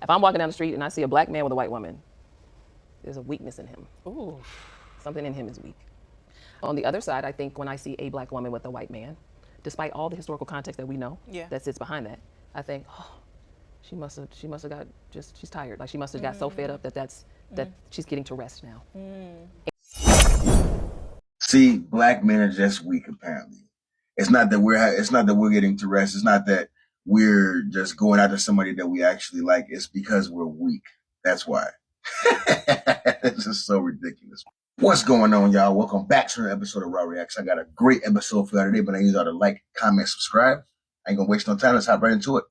If I'm walking down the street and I see a black man with a white woman, there's a weakness in him. Ooh. Something in him is weak. On the other side, I think when I see a black woman with a white man, despite all the historical context that we know that sits behind that, I think, oh, she must have got she's tired. Like she must have got so fed up that she's getting to rest now. See, black men are just weak apparently. It's not that we're getting to rest. It's not that we're just going after somebody that we actually like. It's because we're weak. That's why. It's just so ridiculous. What's going on, y'all? Welcome back to another episode of Raw Reacts. I got a great episode for y'all today, but I need y'all to like, comment, subscribe. I ain't gonna waste no time. Let's hop right into it.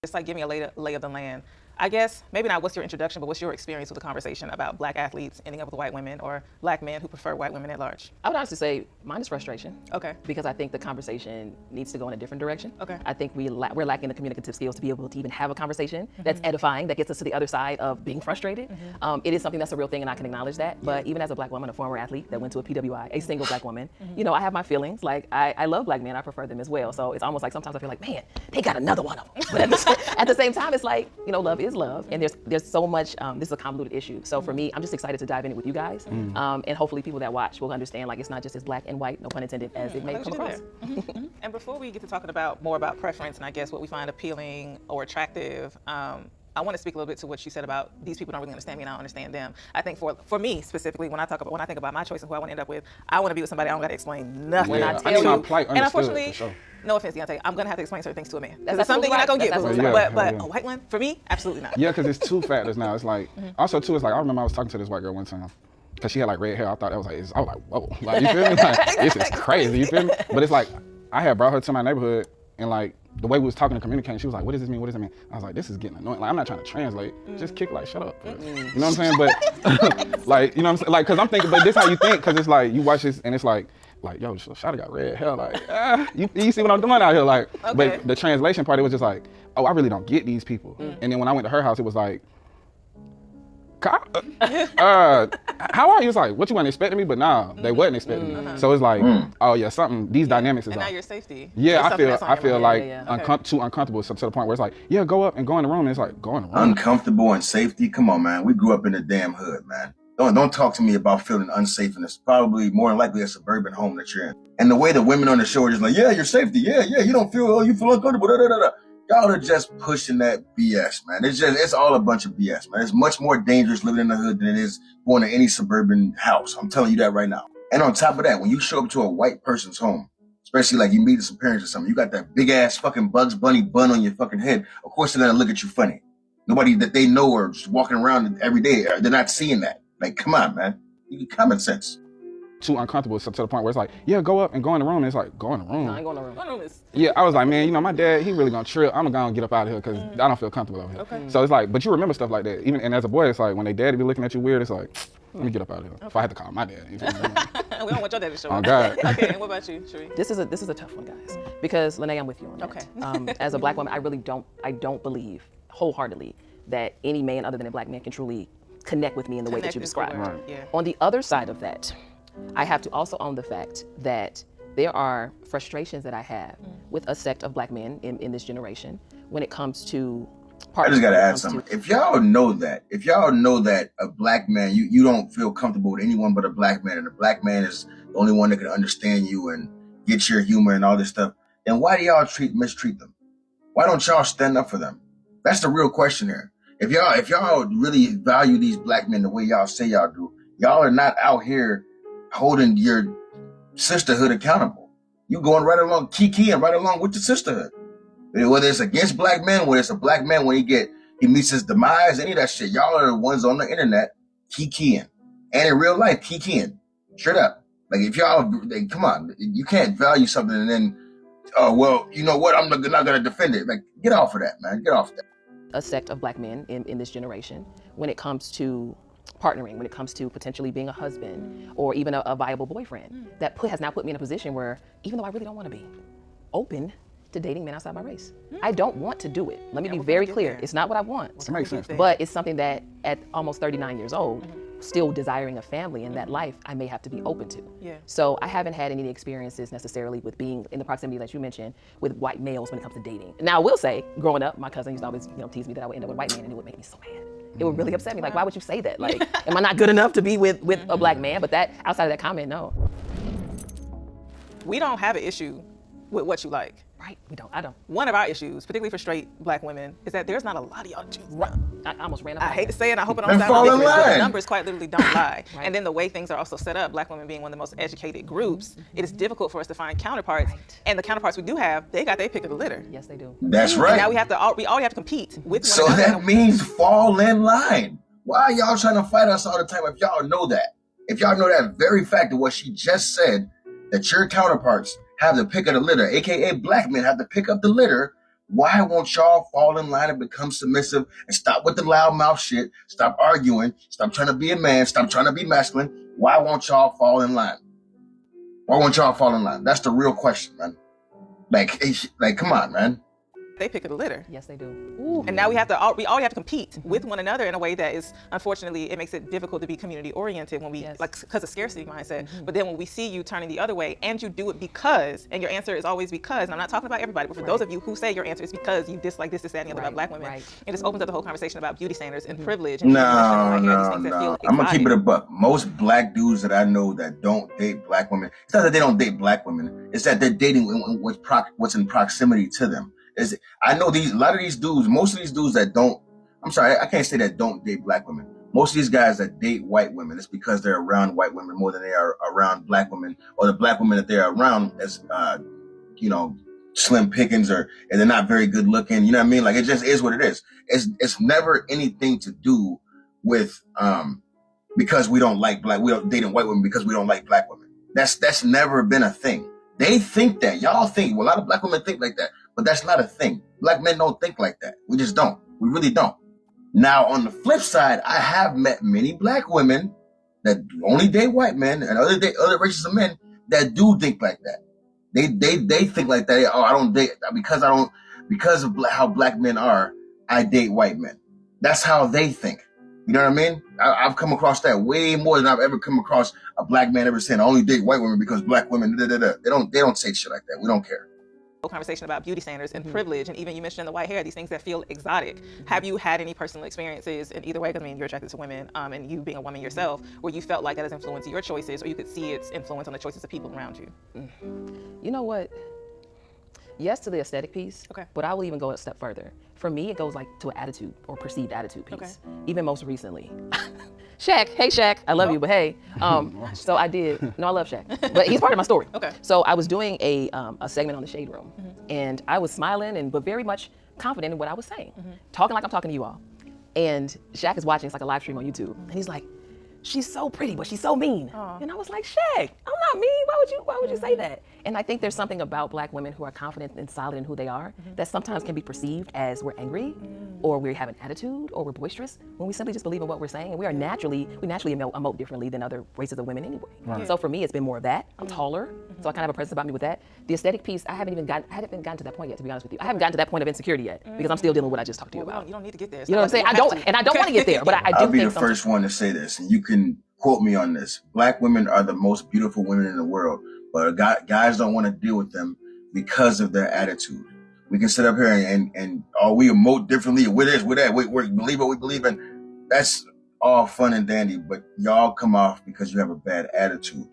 It's like giving a lay of the land. I guess, maybe not what's your introduction, but what's your experience with the conversation about black athletes ending up with white women or black men who prefer white women at large? I would honestly say mine is frustration. Okay. Because I think the conversation needs to go in a different direction. Okay. I think we're lacking the communicative skills to be able to even have a conversation that's edifying, that gets us to the other side of being frustrated. It is something that's a real thing and I can acknowledge that. But even as a black woman, a former athlete that went to a PWI, a single black woman, you know, I have my feelings. Like I love black men, I prefer them as well. So it's almost like sometimes I feel like, man, they got another one of them. But at the same time, it's like, you know, love is love. And there's so much, this is a convoluted issue. So for me, I'm just excited to dive in it with you guys. And hopefully people that watch will understand like it's not just as black and white, no pun intended, as it may come across. And before we get to talking about more about preference and I guess what we find appealing or attractive, I want to speak a little bit to what you said about these people don't really understand me and I don't understand them. I think for me specifically, when I think about my choice and who I want to end up with, I want to be with somebody I don't got to explain nothing. Yeah, I I tell need you, my plight and understood, unfortunately, for sure. no offense, Deontay, I'm gonna have to explain certain things to a man. That's It's something you're not gonna get, That's boo. absolutely But right. a white one for me, absolutely not. Yeah, because it's two factors now. It's like, also too, it's like, I remember I was talking to this white girl one time, because she had like red hair. I thought that was like, I was like, whoa, like, you feel me? Like, this is crazy, you feel me? But it's like, I had brought her to my neighborhood, and like, the way we was talking and communicating, she was like, what does this mean, what does it mean? I was like, this is getting annoying. Like, I'm not trying to translate, just kick like, shut up. You know what I'm saying? But, like, you know what I'm saying? Like, cause I'm thinking, but this how you think, cause it's like, you watch this, and it's like, yo, Shawty got red hair, like, you see what I'm doing out here, like, but the translation part, it was just like, oh, I really don't get these people. And then when I went to her house, it was like, how are you? It's like, what you weren't expecting me? But nah, they wasn't expecting me. So it's like, oh yeah, something, these dynamics is and off. now your safety. Yeah, I feel like Yeah. too uncomfortable to the point where it's like, yeah, go up and go in the room. And it's like, go in the room. Uncomfortable and safety. Come on, man. We grew up in the damn hood, man. Don't talk to me about feeling unsafe, and it's probably more than likely a suburban home that you're in. And the way the women on the show are just like, yeah, your safety, yeah, you don't feel, you feel uncomfortable, da, da, da, da. Y'all are just pushing that BS, man. It's all a bunch of BS, man. It's much more dangerous living in the hood than it is going to any suburban house. I'm telling you that right now. And on top of that, when you show up to a white person's home, especially like you meet some parents or something, you got that big ass fucking Bugs Bunny bun on your fucking head. Of course they're gonna look at you funny. Nobody that they know or just walking around every day, they're not seeing that. Like, come on, man. You get common sense. Too uncomfortable to the point where it's like, yeah, go up and go in the room. And it's like, go in the room. No, I ain't going to room. One room is Yeah, I was like, man, you know, my dad, he really gonna trip. I'm gonna get up out of here because I don't feel comfortable over here. Okay. So it's like, but you remember stuff like that. Even and as a boy, it's like when they daddy be looking at you weird, it's like, let me get up out of here. If I had to call my dad. You feel me? we don't want your dad to show Oh up. God. Okay, and what about you, Sheree? This is a tough one, guys, because Lene, I'm with you on that. Okay. As a black woman, I don't believe wholeheartedly that any man other than a black man can truly connect with me in the way that you Connect is the described. word, yeah. On the other side of that, I have to also own the fact that there are frustrations that I have with a sect of black men in this generation when it comes to I just gotta add something. If y'all know that a black man, you don't feel comfortable with anyone but a black man, and a black man is the only one that can understand you and get your humor and all this stuff, then why do y'all mistreat them? Why don't y'all stand up for them? That's the real question here. If y'all really value these black men the way y'all say y'all do, y'all are not out here holding your sisterhood accountable. You going right along, kikiing right along with the sisterhood. Whether it's against black men, whether it's a black man when he meets his demise, any of that shit, y'all are the ones on the internet kikiing. And in real life, kikiing. Straight up. Like if y'all, come on, you can't value something and then, oh, well, you know what, I'm not gonna defend it. Like, get off of that, man, get off of that. A sect of black men in this generation when it comes to partnering, when it comes to potentially being a husband or even a viable boyfriend, that has now put me in a position where, even though I really don't want to be open to dating men outside my race, I don't want to do it. Let me be very clear. It's not what I want. It makes sense. But it's something that at almost 39 years old, still desiring a family in that life, I may have to be open to. Yeah. So I haven't had any experiences necessarily with being in the proximity that you mentioned with white males when it comes to dating. Now I will say, growing up, my cousin used to always, tease me that I would end up with a white man, and it would make me so mad. It would really upset me. Like, why would you say that? Like, am I not good enough to be with a black man? But that, outside of that comment, no. We don't have an issue with what you like. Right, we don't, I don't. One of our issues, particularly for straight black women, is that there's not a lot of y'all Jews. Right. I almost ran up. I hate to say it, I hope it don't Then sound fall in ridiculous, but the line. numbers quite literally don't lie. Right. And then the way things are also set up, black women being one of the most educated groups, it is difficult for us to find counterparts. Right. And the counterparts we do have, they got their pick of the litter. Yes, they do. That's And right. now we already have to compete with one So another. that means fall in line. Why are y'all trying to fight us all the time if y'all know that? If y'all know that very fact of what she just said, that your counterparts have the pick of the litter, aka black men have to pick up the litter, why won't y'all fall in line and become submissive and stop with the loudmouth shit, stop arguing, stop trying to be a man, stop trying to be masculine? Why won't y'all fall in line? Why won't y'all fall in line? That's the real question, man. Like, come on, man. They pick of the litter. Yes, they do. Ooh. And now we already have to compete with one another in a way that is, unfortunately, it makes it difficult to be community oriented when we, Yes. like, because of scarcity mindset. But then when we see you turning the other way and you do it because, and your answer is always because, and I'm not talking about everybody, but for those of you who say your answer is because you dislike this, that, and the other about black women, it just opens up the whole conversation about beauty standards and privilege. And No. these things that feel I'm gonna keep it exotic. a buck. Most black dudes that I know that don't date black women, it's not that they don't date black women. It's that they're dating what's in proximity to them. I know a lot of these dudes, most of these dudes that don't, I'm sorry, I can't say that don't date black women. Most of these guys that date white women, it's because they're around white women more than they are around black women, or the black women that they're around as, slim pickings, and they're not very good looking. You know what I mean? Like, it just is what it is. It's never anything to do with, because we don't like we don't dating white women because we don't like black women. That's never been a thing. They think that. Y'all think, well, a lot of black women think like that, but that's not a thing. Black men don't think like that. We just don't. We really don't. Now, on the flip side, I have met many black women that only date white men and other races of men that do think like that. They think like that. Oh, I don't date because of how black men are. I date white men. That's how they think. You know what I mean? I've come across that way more than I've ever come across a black man ever saying I only date white women because black women. They don't say shit like that. We don't care. Conversation about beauty standards and privilege, and even you mentioned the white hair, these things that feel exotic. Have you had any personal experiences in either way? Because I mean, you're attracted to women, and you being a woman yourself, where you felt like that has influenced your choices, or you could see its influence on the choices of people around you? You know what? Yes to the aesthetic piece, Okay. but I will even go a step further. For me, it goes like to an attitude or perceived attitude piece. Okay. Even most recently. Shaq, hey Shaq, I love you, but hey. So I did, no, I love Shaq, but he's part of my story. Okay. So I was doing a segment on the Shade Room, and I was smiling but very much confident in what I was saying, talking like I'm talking to you all. And Shaq is watching, it's like a live stream on YouTube, and he's like, she's so pretty, but she's so mean. And I was like, Shaq, I'm not mean. Why would you say that? And I think there's something about black women who are confident and solid in who they are that sometimes can be perceived as we're angry, or we have an attitude, or we're boisterous, when we simply just believe in what we're saying. And we naturally emote differently than other races of women anyway. Right. So for me, it's been more of that. I'm taller, so I kind of have a presence about me with that. The aesthetic piece, I haven't gotten to that point yet, to be honest with you. I haven't gotten to that point of insecurity yet, because I'm still dealing with what I just talked to you about. You don't need to get there. You know what I'm saying? I don't want to get there, but I do I'll be think the first one to say this, and you can quote me on this. Black women are the most beautiful women in the world, but guys don't want to deal with them because of their attitude. We can sit up here and we emote differently. We're this, we're that. We believe what we believe in. That's all fun and dandy, but y'all come off because you have a bad attitude.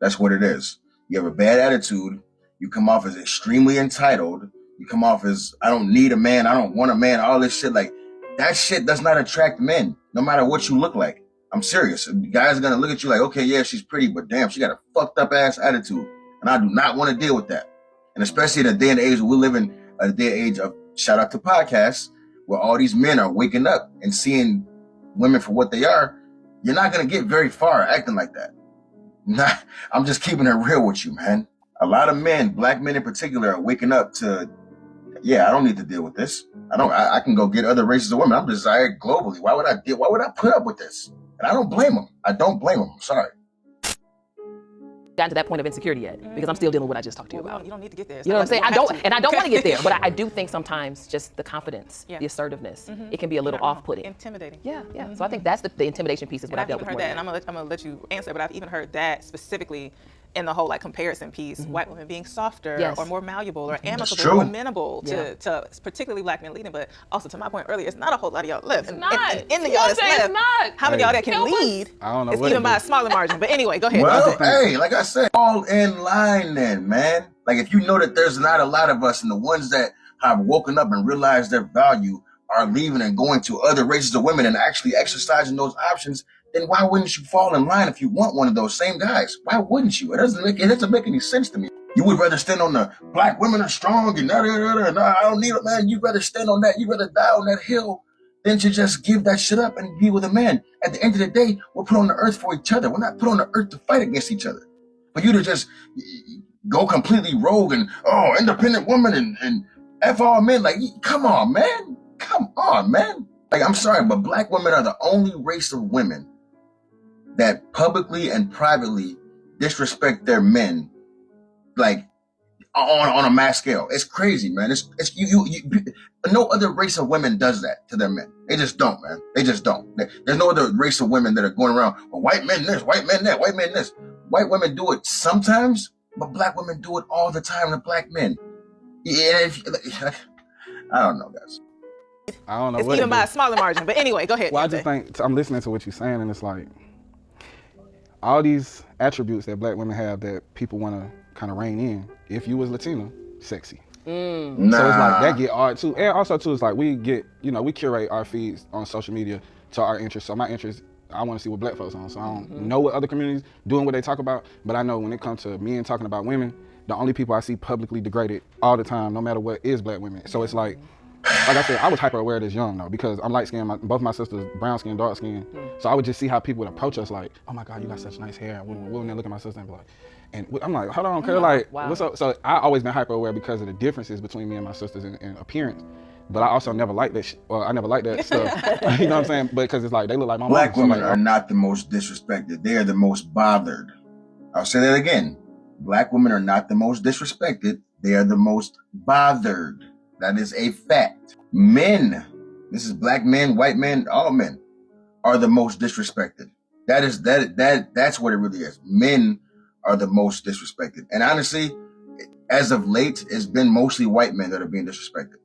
That's what it is. You have a bad attitude. You come off as extremely entitled. You come off as, I don't need a man. I don't want a man. All this shit. Like, that shit does not attract men, no matter what you look like. I'm serious. Guys are going to look at you like, okay, yeah, she's pretty, but damn, she got a fucked up ass attitude. And I do not want to deal with that. And especially in a day and age, we live in a day and age of, shout out to podcasts, where all these men are waking up and seeing women for what they are. You're not going to get very far acting like that. I'm just keeping it real with you, man. A lot of men, black men in particular, are waking up to, yeah, I don't need to deal with this. I can go get other races of women. I'm desired globally. Why would I put up with this? And I don't blame them. I'm sorry. gotten to that point of insecurity yet because I'm still dealing with what I just talked to you about. You don't need to get there. You know what I'm saying? I don't want to get there, but I do think sometimes just the confidence, the assertiveness, it can be a little off-putting. Intimidating. Yeah. So I think that's the intimidation piece is what I've dealt with more. And I'm gonna let you answer, but I've even heard that specifically in the whole like comparison piece, white women being softer or more malleable or amicable or amenable to particularly black men leading, but also to my point earlier, it's not a whole lot of y'all left. In the y'all that's left, how many y'all that can lead? I don't know. It's even by a smaller margin. But anyway, go ahead. Well, hey, like I said, all in line then, man. Like if you know that there's not a lot of us, and the ones that have woken up and realized their value are leaving and going to other races of women and actually exercising those options, then why wouldn't you fall in line if you want one of those same guys? Why wouldn't you? It doesn't make any sense to me. You would rather stand on the black women are strong and I don't need it, man. You'd rather stand on that. You'd rather die on that hill than to just give that shit up and be with a man. At the end of the day, we're put on the earth for each other. We're not put on the earth to fight against each other. For you to just go completely rogue and, independent woman and F all men, like, come on, man. Come on, man. Like, I'm sorry, but black women are the only race of women that publicly and privately disrespect their men, like on a mass scale. It's crazy, man. It's no other race of women does that to their men. They just don't, man. They just don't. There's no other race of women that are going around, well, white men this, white men that, white men this. White women do it sometimes, but black women do it all the time to black men. Yeah, I don't know, guys. I don't know. It's even by a smaller margin. But anyway, go ahead. Well, I just think I'm listening to what you're saying, and it's like all these attributes that black women have that people want to kind of rein in. If you was Latina, sexy. So it's like that get hard too. And also too, it's like we get, we curate our feeds on social media to our interests. So my interest, I want to see what black folks on. So I don't know what other communities doing what they talk about, but I know when it comes to men talking about women, the only people I see publicly degraded all the time, no matter what, is black women. So it's like I said, I was hyper aware this young though, because I'm light skinned, both my sisters brown skin, dark skin. So I would just see how people would approach us like, oh my God, you got such nice hair. And they look at my sister and be like, and I'm like, hold on, Kerr, like, what's up? So I always been hyper aware because of the differences between me and my sisters in appearance. But I also never liked that I never liked that stuff. You know what I'm saying? Because it's like, they look like my mom. Black women are not the most disrespected. They are the most bothered. I'll say that again. Black women are not the most disrespected. They are the most bothered. That is a fact. Men, this is black men, white men, all men, are the most disrespected. That's what it really is. Men are the most disrespected. And honestly, as of late, it's been mostly white men that are being disrespected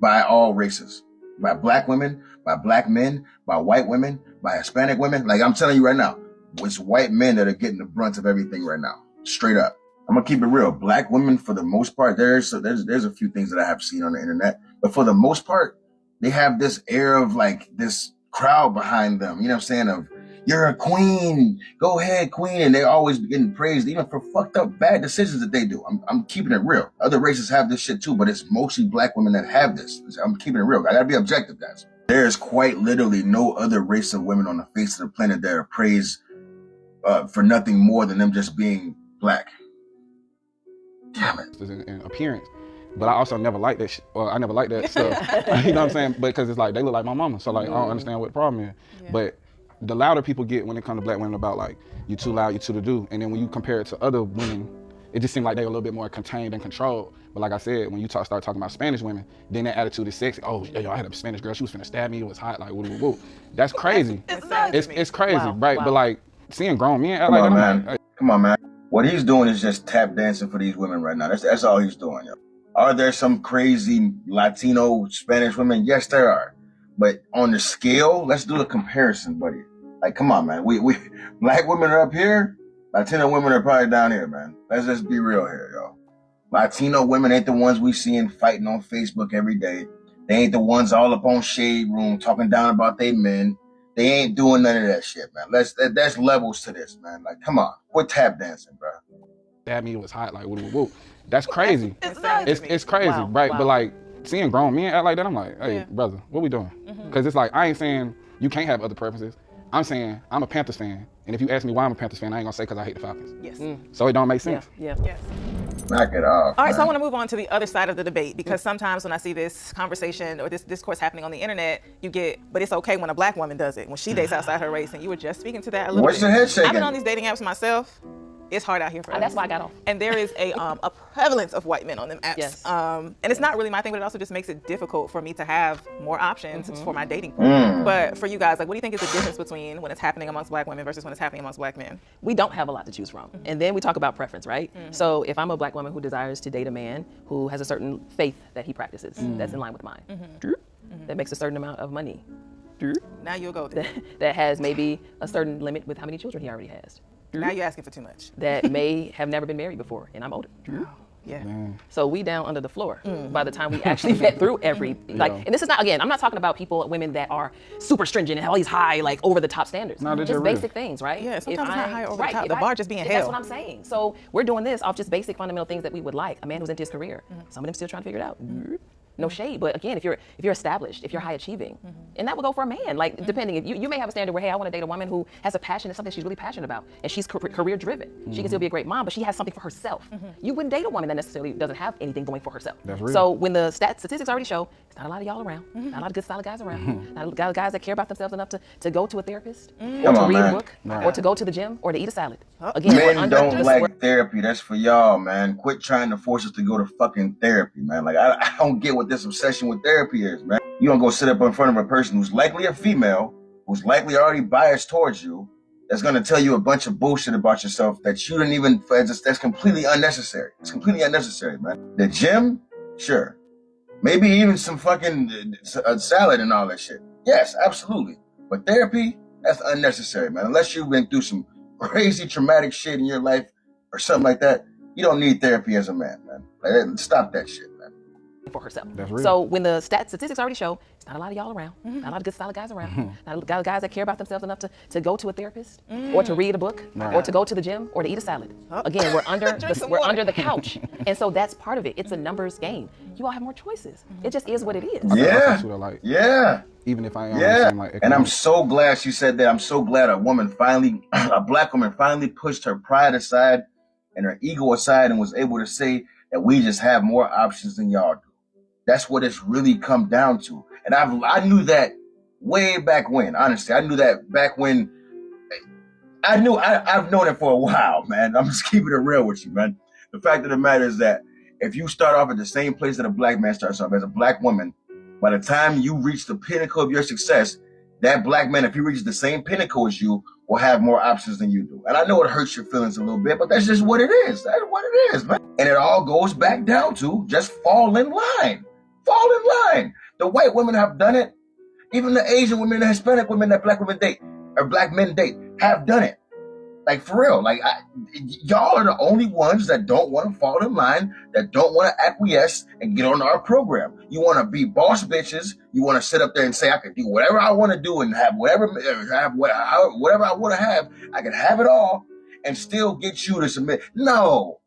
by all races. By black women, by black men, by white women, by Hispanic women. Like I'm telling you right now, it's white men that are getting the brunt of everything right now. Straight up. I'm gonna keep it real. Black women, for the most part, there's a few things that I have seen on the internet, but for the most part, they have this air of like this crowd behind them. You know what I'm saying? Of you're a queen, go ahead, queen, and they're always getting praised even for fucked up bad decisions that they do. I'm keeping it real. Other races have this shit too, but it's mostly black women that have this. I'm keeping it real. I gotta be objective, guys. There is quite literally no other race of women on the face of the planet that are praised for nothing more than them just being black. Damn it. In appearance. But I also never liked that I never liked that stuff. You know what I'm saying? Because it's like, they look like my mama. So like, I don't understand what the problem is. Yeah. But the louder people get when it comes to black women about like, you too loud, you too to do. And then when you compare it to other women, it just seemed like they were a little bit more contained and controlled. But like I said, when you start talking about Spanish women, then that attitude is sexy. Oh, yo, I had a Spanish girl, she was finna stab me, it was hot, like, woo, woo, woo. That's crazy. It's crazy, right? Wow. But like, seeing grown men act like that, man. Like, come on, man. What he's doing is just tap dancing for these women right now. That's all he's doing, yo. Are there some crazy Latino Spanish women? Yes, there are. But on the scale, let's do a comparison, buddy. Like, come on, man. We black women are up here. Latino women are probably down here, man. Let's just be real here, yo. Latino women ain't the ones we seeing fighting on Facebook every day. They ain't the ones all up on Shade Room talking down about they men. They ain't doing none of that shit, man. There's levels to this, man. Like, come on. Quit tap dancing, bro. That me was hot, like, woo, woo, woo. That's crazy. It's crazy, wow, right? Wow. But like, seeing grown men act like that, I'm like, hey, brother, what we doing? Because it's like, I ain't saying you can't have other preferences. I'm saying I'm a Panthers fan. And if you ask me why I'm a Panthers fan, I ain't gonna say because I hate the Falcons. Yes. So it don't make sense. Yes. Knock it off. All right, so I want to move on to the other side of the debate, because sometimes when I see this conversation or this discourse happening on the internet, you get, but it's okay when a black woman does it, when she dates outside her race. And you were just speaking to that a little bit. What's your head shaking? I've been on these dating apps myself. It's hard out here for us. That's why I got off. And there is a prevalence of white men on them apps. Yes. And it's not really my thing, but it also just makes it difficult for me to have more options for my dating pool. But for you guys, like, what do you think is the difference between when it's happening amongst black women versus when it's happening amongst black men? We don't have a lot to choose from. And then we talk about preference, right? So if I'm a black woman who desires to date a man who has a certain faith that he practices that's in line with mine, that makes a certain amount of money, Now you'll go there. that has maybe a certain limit with how many children he already has, Now you're asking for too much. that may have never been married before, and I'm older. Yeah. So we down under the floor by the time we actually vet through everything. And this is not, again, I'm not talking about women that are super stringent and have all these high, like, over the top standards. No, just basic things, right? Yeah, sometimes it's not high over the top. if The bar just being That's hell. what I'm saying. So we're doing this off just basic fundamental things that we would like. A man who's into his career. Some of them still trying to figure it out. No shade, but again, if you're established, if you're high achieving, and that would go for a man. Like, depending, if you may have a standard where, hey, I want to date a woman who has a passion, it's something she's really passionate about, and she's career driven. She can still be a great mom, but she has something for herself. You wouldn't date a woman that necessarily doesn't have anything going for herself. That's real. So when the statistics already show, there's not a lot of y'all around, not a lot of good solid guys around, not a lot of guys that care about themselves enough to go to a therapist, or Come to on, read man. a book, or to go to the gym, or to eat a salad. Again, Men don't like therapy. That's for y'all, man. Quit trying to force us to go to fucking therapy, man. Like, I don't get what this obsession with therapy is, man. You don't go sit up in front of a person who's likely a female, who's likely already biased towards you, that's gonna tell you a bunch of bullshit about yourself that you didn't even, that's completely unnecessary. It's completely unnecessary, man. The gym, sure. Maybe even some fucking salad and all that shit. Yes, absolutely. But therapy, that's unnecessary, man. Unless you've been through some crazy traumatic shit in your life or something like that, you don't need therapy as a man, man. Like, stop that shit, man. For herself. That's real. So when the statistics already show, there's not a lot of y'all around, not a lot of good solid guys around, not a lot of guys that care about themselves enough to go to a therapist, or to read a book, or to go to the gym, or to eat a salad. Again, we're under under the couch, and so that's part of it. It's a numbers game. You all have more choices. It just is what it is. Yeah. Even if I am and I'm so glad she said that. I'm so glad a black woman finally pushed her pride aside and her ego aside and was able to say that we just have more options than y'all do. That's what it's really come down to. And I knew that way back when, honestly. I knew that back when. I've known it for a while, man. I'm just keeping it real with you, man. The fact of the matter is that if you start off at the same place that a black man starts off, as a black woman, by the time you reach the pinnacle of your success, that black man, if he reaches the same pinnacle as you, will have more options than you do. And I know it hurts your feelings a little bit, but that's just what it is. That's what it is, man. And it all goes back down to just fall in line. Fall in line. The white women have done it. Even the Asian women, the Hispanic women that black women date, or black men date, have done it. Like, for real. Like, y'all are the only ones that don't want to fall in line, that don't want to acquiesce and get on our program. You want to be boss bitches. You want to sit up there and say, I can do whatever I want to do and have whatever I want to have. I can have it all and still get you to submit. No.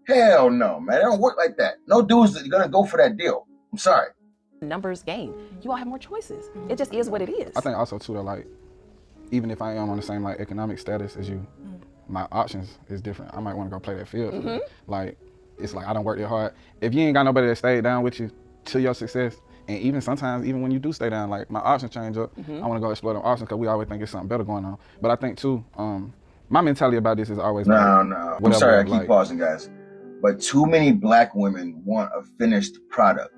Hell no, man. It don't work like that. No dude's going to go for that deal. I'm sorry. Numbers game. You all have more choices. It just is what it is. I think also too that, like, even if I am on the same like economic status as you, my options is different. I might want to go play that field. Like, it's like I don't work that hard. If you ain't got nobody that stay down with you to your success, and even sometimes, even when you do stay down, like, my options change up. I want to go explore them options because we always think it's something better going on. But I think too, my mentality about this is always no. I'm sorry, I keep pausing, guys. But too many black women want a finished product.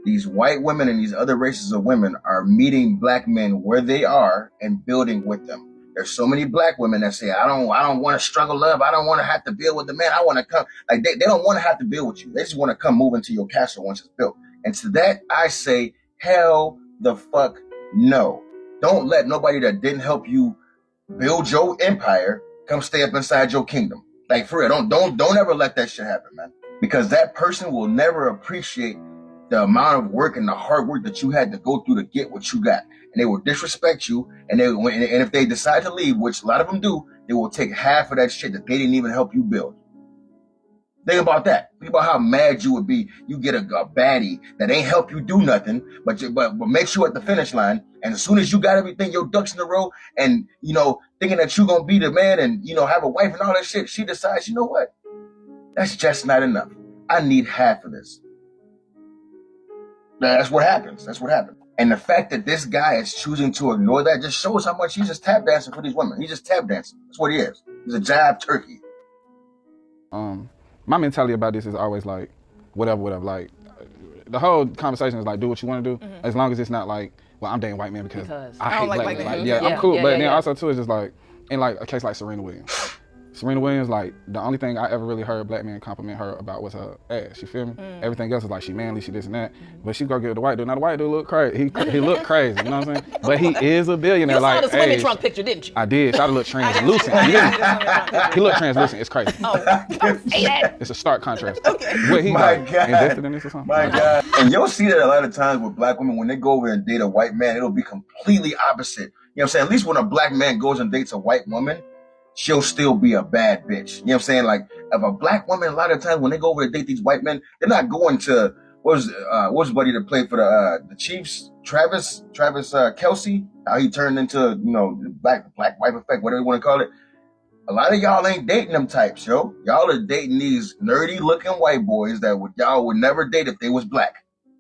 These white women and these other races of women are meeting black men where they are and building with them. There's so many black women that say, I don't want to struggle up. I don't want to have to build with the man. I want to come. Like, they don't want to have to build with you. They just want to come move into your castle once it's built. And to that, I say, hell the fuck no. Don't let nobody that didn't help you build your empire come stay up inside your kingdom. Like, for real, don't ever let that shit happen, man. Because that person will never appreciate the amount of work and the hard work that you had to go through to get what you got. And they will disrespect you. And if they decide to leave, which a lot of them do, they will take half of that shit that they didn't even help you build. Think about that. Think about how mad you would be. You get a baddie that ain't help you do nothing, but makes you at the finish line. And as soon as you got everything, your ducks in a row, and, you know, thinking that you're going to be the man and, you know, have a wife and all that shit, she decides, you know what? That's just not enough. I need half of this. That's what happens. That's what happens. And the fact that this guy is choosing to ignore that just shows how much he's just tap dancing for these women. He's just tap dancing. That's what he is. He's a jive turkey. My mentality about this is always like, whatever. Like, the whole conversation is like, do what you want to do, as long as it's not like, well, I'm dating white men because I hate black men. Like, yeah, I'm cool, but then also too, it's just like, in like a case like Serena Williams. Serena Williams, like, the only thing I ever really heard black men compliment her about was her ass, you feel me? Everything else is like, she manly, she this and that. But she go get with the white dude. Now the white dude look crazy. He look crazy, you know what I'm saying? But he is a billionaire. You like, saw the swimming trunk picture, didn't you? I did. Shot look translucent. You hear me? He look translucent. It's crazy. Oh, don't say that. It's a stark contrast. Okay. What he My like, God. invested in this or something? My God. And you'll see that a lot of times with black women, when they go over and date a white man, it'll be completely opposite. You know what I'm saying? At least when a black man goes and dates a white woman, she'll still be a bad bitch. You know what I'm saying? Like, if a black woman, a lot of times when they go over to date these white men, they're not going to, what's buddy that played for the Chiefs? Travis Kelsey, how he turned into, you know, the black wife effect, whatever you want to call it. A lot of y'all ain't dating them types, yo. Y'all are dating these nerdy looking white boys that y'all would never date if they was black.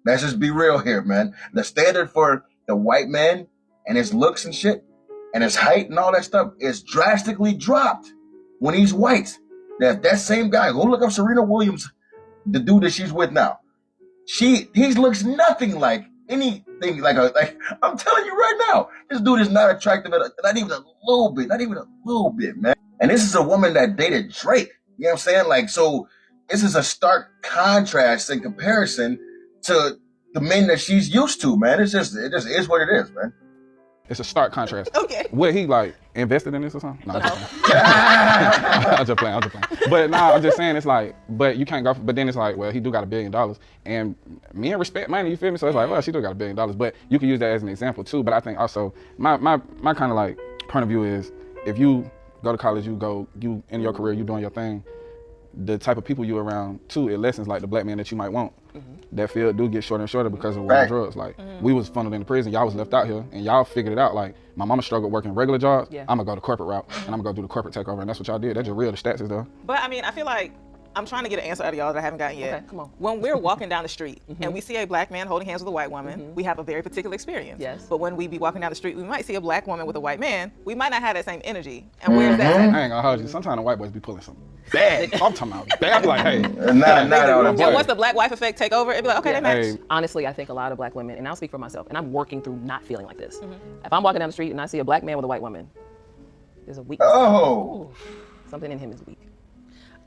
Let's just be real here, man. The standard for the white man and his looks and shit, and his height and all that stuff is drastically dropped when he's white. That same guy, go look up Serena Williams, the dude that she's with now. He looks nothing like anything like I'm telling you right now, this dude is not attractive not even a little bit, man. And this is a woman that dated Drake. You know what I'm saying? Like, so this is a stark contrast in comparison to the men that she's used to, man. It just is what it is, man. It's a stark contrast. Okay. What, he like invested in this or something? No, I'm just playing. But nah, I'm just saying, it's like, but you can't go. But then it's like, well, he do got $1 billion, and men respect money. You feel me? So it's like, well, she do got $1 billion. But you can use that as an example too. But I think also my kind of like point of view is, if you go to college, you in your career, you doing your thing, the type of people you around too, it lessens like the black man that you might want. That field do get shorter and shorter because of war and drugs. Like, we was funneled into prison, y'all was left out here, and y'all figured it out. Like, my mama struggled working regular jobs. I'm gonna go the corporate route, and I'm gonna go do the corporate takeover, and that's what y'all did. That's just real. The stats is there. But I mean, I feel like I'm trying to get an answer out of y'all that I haven't gotten yet. Okay, come on. When we're walking down the street and we see a black man holding hands with a white woman, we have a very particular experience. Yes. But when we be walking down the street, we might see a black woman with a white man. We might not have that same energy. And where's that? I ain't gonna hold you. Sometimes the white boys be pulling some bad. I'm talking about bad. I'm like, hey. Not all And that. once the black wife effect take over, it'd be like, okay, they match. Hey, Honestly, I think a lot of black women, and I'll speak for myself, and I'm working through not feeling like this. If I'm walking down the street and I see a black man with a white woman, there's a weakness. Oh, Something in him is weak.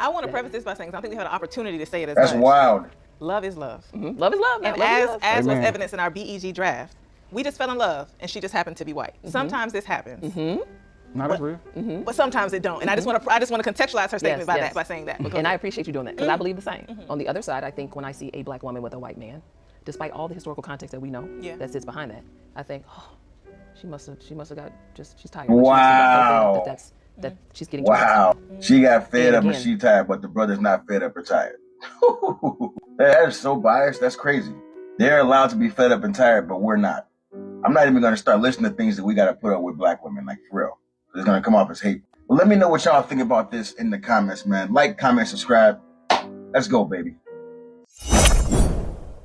I want to preface this by saying, 'cause I don't think we had an opportunity to say it as that's much. wild. Love is love. Love is love. And Love is love. as was Amen. evidenced in our BEG draft, we just fell in love, and she just happened to be white. Sometimes this happens, no, that's real. but sometimes it don't. And I just want to contextualize her statement Yes, by yes. by saying that. And I appreciate you doing that, because I believe the same. On the other side, I think when I see a black woman with a white man, despite all the historical context that we know that sits behind that, I think, oh, she must have got she's tired. Wow. That she's getting Wow. She got fed up and again. she tired, but the brother's not fed up or tired. That is so biased. That's crazy. They're allowed to be fed up and tired, but we're not. I'm not even going to start listening to things that we got to put up with black women, like, for real. It's going to come off as hate. But let me know what y'all think about this in the comments, man. Like, comment, subscribe. Let's go, baby.